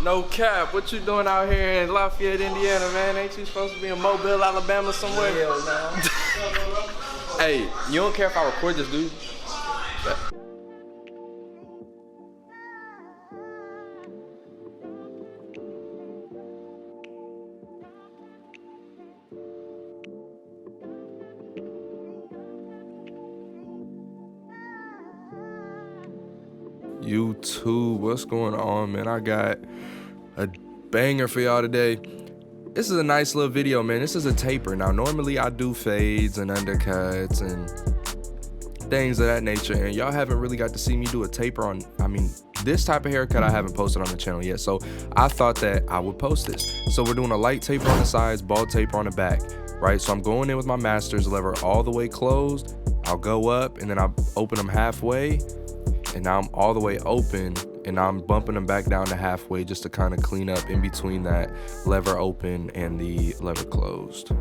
No cap, what you doing out here in Lafayette, Indiana, man? Ain't you supposed to be in Mobile, Alabama somewhere? Hell no. Hey, you don't care if I record this, do you? YouTube, what's going on, man? I got a banger for y'all today. This is a nice little video, man. This is a taper. Now, normally I do fades and undercuts and things of that nature, and y'all haven't really got to see me do a taper on, this type of haircut I haven't posted on the channel yet, so I thought that I would post this. So we're doing a light taper on the sides, bald taper on the back, right? So I'm going in with my master's lever all the way closed. I'll go up and then I open them halfway, and now I'm all the way open, and now I'm bumping them back down to halfway just to kind of clean up in between that lever open and the lever closed.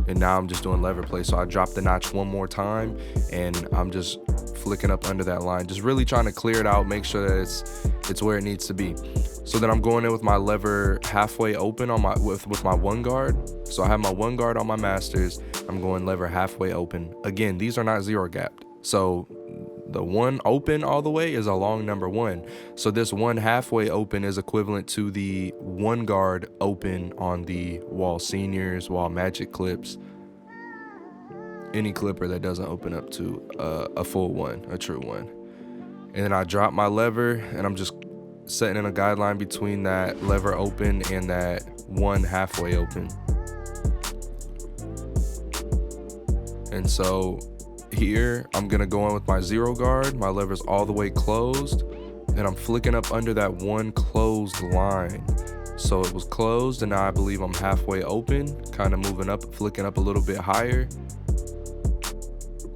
And now I'm just doing lever play. So I drop the notch one more time, and I'm just flicking up under that line, just really trying to clear it out, make sure that it's where it needs to be. So then I'm going in with my lever halfway open on my with my one guard. So I have my one guard on my masters. I'm going lever halfway open. Again, these are not zero gapped. So the one open all the way is a long number one. So this one halfway open is equivalent to the one guard open on the wall seniors, wall magic clips, any clipper that doesn't open up to a full one, a true one. And then I drop my lever, and I'm just setting in a guideline between that lever open and that one halfway open. And so here I'm gonna go in with my zero guard. My lever's all the way closed, and I'm flicking up under that one closed line. So it was closed, and now I believe I'm halfway open, kind of moving up, flicking up a little bit higher.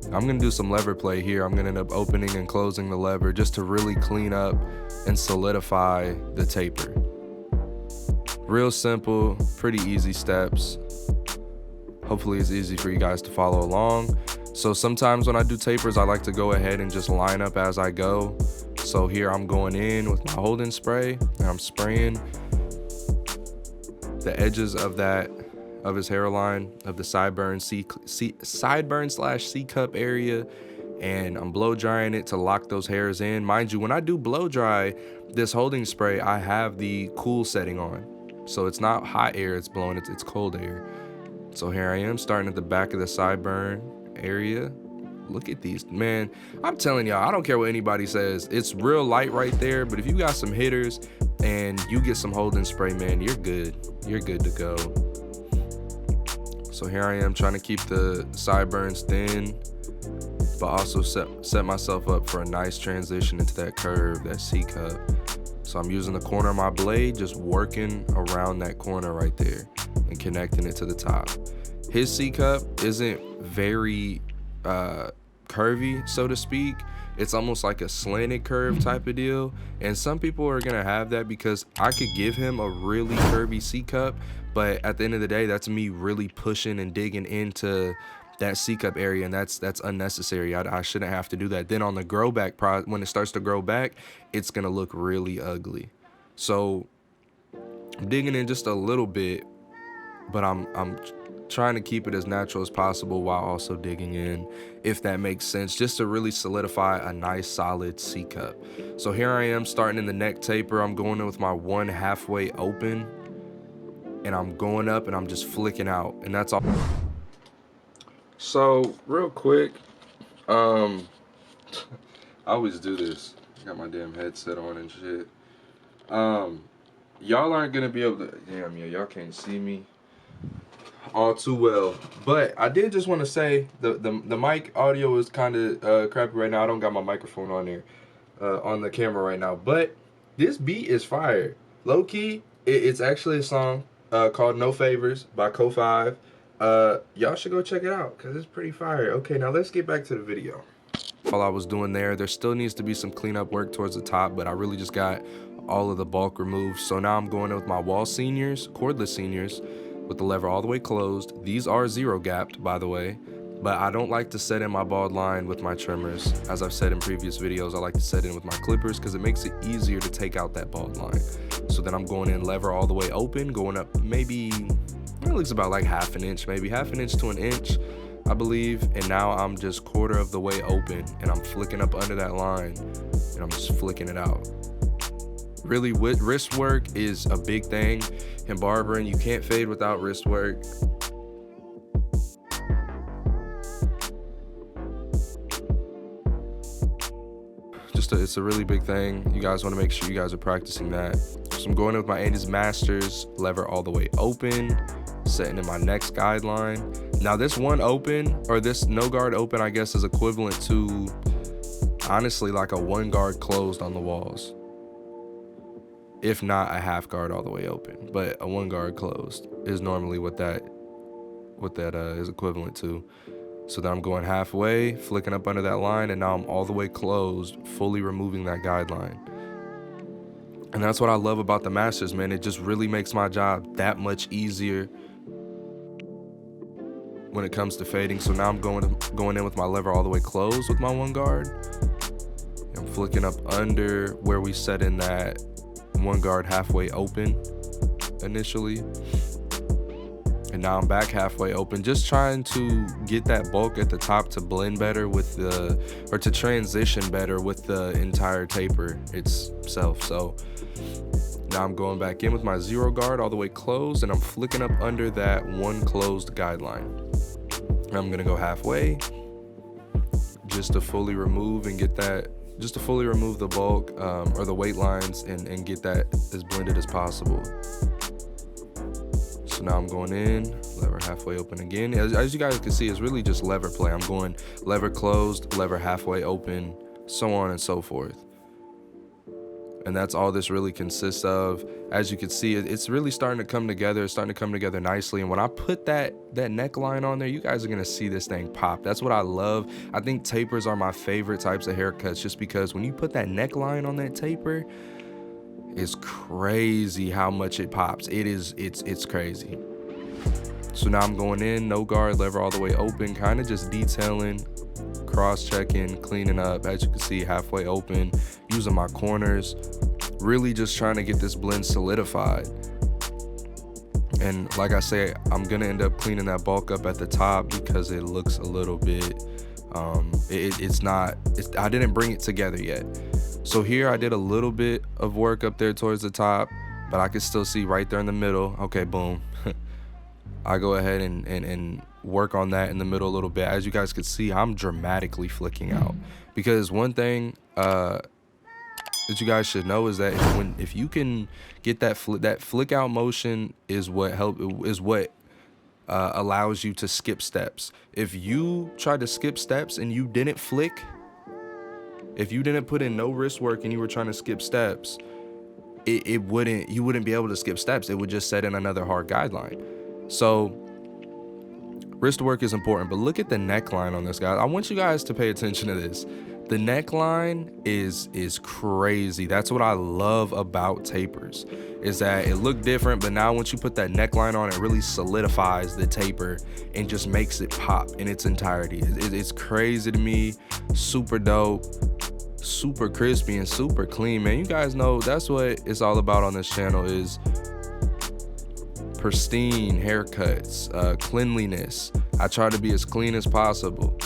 I'm gonna do some lever play here. I'm gonna end up opening and closing the lever just to really clean up and solidify the taper. Real simple, pretty easy steps. Hopefully it's easy for you guys to follow along. So sometimes when I do tapers, I like to go ahead and just line up as I go. So here I'm going in with my holding spray, and I'm spraying the edges of his hairline, of the sideburn slash C cup area, and I'm blow drying it to lock those hairs in. Mind you, when I do blow dry this holding spray, I have the cool setting on. So it's not hot air it's blowing, it's cold air. So here I am starting at the back of the sideburn area. Look at these, man. I'm telling y'all, I don't care what anybody says. It's real light right there, but if you got some hitters and you get some holding spray, man, you're good. You're good to go. So here I am trying to keep the sideburns thin, but also set myself up for a nice transition into that curve, that C cup. So I'm using the corner of my blade, just working around that corner right there and connecting it to the top. His C cup isn't very curvy, so to speak. It's almost like a slanted curve type of deal, and some people are gonna have that because I could give him a really curvy C cup, but at the end of the day, that's me really pushing and digging into that C cup area, and that's unnecessary. I shouldn't have to do that. Then on the grow back, when it starts to grow back, it's gonna look really ugly. So I'm digging in just a little bit, but I'm trying to keep it as natural as possible while also digging in, if that makes sense, just to really solidify a nice solid C cup. So here I am starting in the neck taper. I'm going in with my one halfway open, and I'm going up and I'm just flicking out, and that's all. So real quick, I always do this. I got my damn headset on and shit. Y'all aren't gonna be able to, damn, yeah, y'all can't see me all too well, but I did just want to say the mic audio is kind of crappy right now. I don't got my microphone on there on the camera right now, but this beat is fire. Low key, it's actually a song called No Favors by Ko5. Y'all should go check it out because it's pretty fire. Okay, now let's get back to the video. While I was doing there still needs to be some cleanup work towards the top, but I really just got all of the bulk removed. So now I'm going in with my wall seniors, cordless seniors, with the lever all the way closed. These are zero gapped, by the way. But I don't like to set in my bald line with my trimmers. As I've said in previous videos, I like to set in with my clippers because it makes it easier to take out that bald line. So then I'm going in lever all the way open, going up maybe, it looks about like half an inch, maybe half an inch to an inch, I believe. And now I'm just quarter of the way open and I'm flicking up under that line and I'm just flicking it out. Really, wrist work is a big thing in barbering. You can't fade without wrist work. It's a really big thing. You guys want to make sure you guys are practicing that. So I'm going in with my Andes Masters, lever all the way open, setting in my next guideline. Now this one open, or this no guard open, I guess is equivalent to honestly like a one guard closed on the walls, if not a half guard all the way open. But a one guard closed is normally what that is equivalent to. So then I'm going halfway, flicking up under that line, and now I'm all the way closed, fully removing that guideline. And that's what I love about the Masters, man. It just really makes my job that much easier when it comes to fading. So now I'm going in with my lever all the way closed with my one guard. I'm flicking up under where we set in that one guard halfway open initially. And now I'm back halfway open, just trying to get that bulk at the top to blend better with or to transition better with the entire taper itself. So now I'm going back in with my zero guard all the way closed, and I'm flicking up under that one closed guideline. And I'm gonna go halfway just to fully remove and get that, just to fully remove the bulk or the weight lines and get that as blended as possible. So now I'm going in, lever halfway open again. As you guys can see, it's really just lever play. I'm going lever closed, lever halfway open, so on and so forth. And that's all this really consists of. As you can see, it's really starting to come together. It's starting to come together nicely. And when I put that neckline on there, you guys are gonna see this thing pop. That's what I love. I think tapers are my favorite types of haircuts, just because when you put that neckline on that taper, it's crazy how much it pops. It's crazy. So now I'm going in, no guard, lever all the way open, kind of just detailing, cross-checking, cleaning up. As you can see, halfway open, using my corners, really just trying to get this blend solidified. And like I say, I'm gonna end up cleaning that bulk up at the top because it looks a little bit, I didn't bring it together yet. So here I did a little bit of work up there towards the top, but I can still see right there in the middle. Okay, boom. I go ahead and work on that in the middle a little bit. As you guys can see, I'm dramatically flicking out, because one thing that you guys should know is that if you can get that flick out motion is what allows you to skip steps. If you try to skip steps and you didn't flick, if you didn't put in no wrist work and you were trying to skip steps, you wouldn't be able to skip steps. It would just set in another hard guideline. So wrist work is important, but look at the neckline on this, guys. I want you guys to pay attention to this. The neckline is crazy. That's what I love about tapers, is that it looked different, but now once you put that neckline on, it really solidifies the taper and just makes it pop in its entirety. It's crazy to me, super dope, super crispy and super clean, man. You guys know that's what it's all about on this channel, is pristine haircuts, cleanliness. I try to be as clean as possible.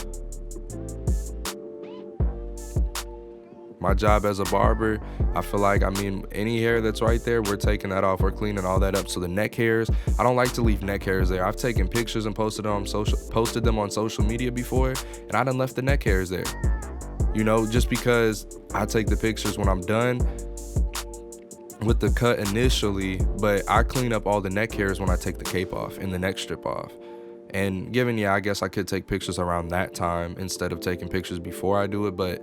My job as a barber, I feel like, any hair that's right there, we're taking that off, we're cleaning all that up. So the neck hairs, I don't like to leave neck hairs there. I've taken pictures and posted them on social media before, and I done left the neck hairs there. You know, just because I take the pictures when I'm done with the cut initially, but I clean up all the neck hairs when I take the cape off and the neck strip off. And I guess I could take pictures around that time instead of taking pictures before I do it, but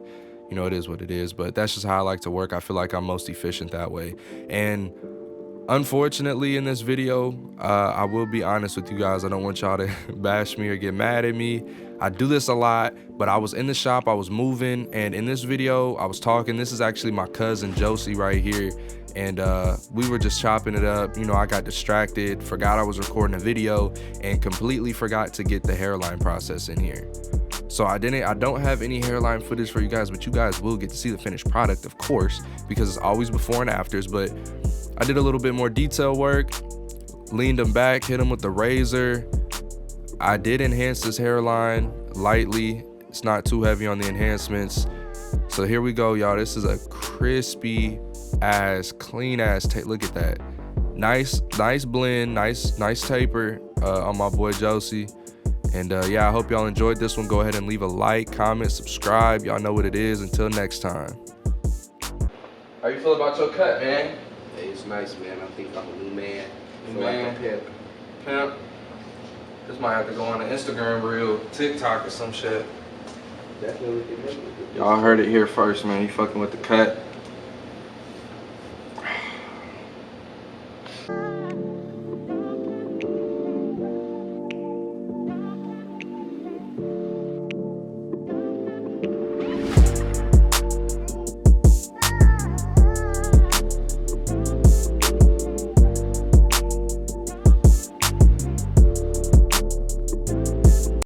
you know, it is what it is. But that's just how I like to work. I feel like I'm most efficient that way. And unfortunately, in this video, I will be honest with you guys. I don't want y'all to bash me or get mad at me. I do this a lot, but I was in the shop, I was moving, and in this video, I was talking. This is actually my cousin Josie right here, and we were just chopping it up. You know, I got distracted, forgot I was recording a video, and completely forgot to get the hairline process in here. So I don't have any hairline footage for you guys, but you guys will get to see the finished product, of course, because it's always before and afters. But I did a little bit more detail work, leaned them back, hit them with the razor. I did enhance this hairline lightly. It's not too heavy on the enhancements. So here we go, y'all. This is a crispy ass, clean ass tape. Look at that. Nice blend, nice taper on my boy Josie. And yeah, I hope y'all enjoyed this one. Go ahead and leave a like, comment, subscribe. Y'all know what it is. Until next time. How you feel about your cut, man? Hey, it's nice, man. I think I'm a new man. New man. Like a pimp. Pimp. This might have to go on an Instagram reel, TikTok or some shit. Definitely. Y'all heard it here first, man. You fucking with the cut.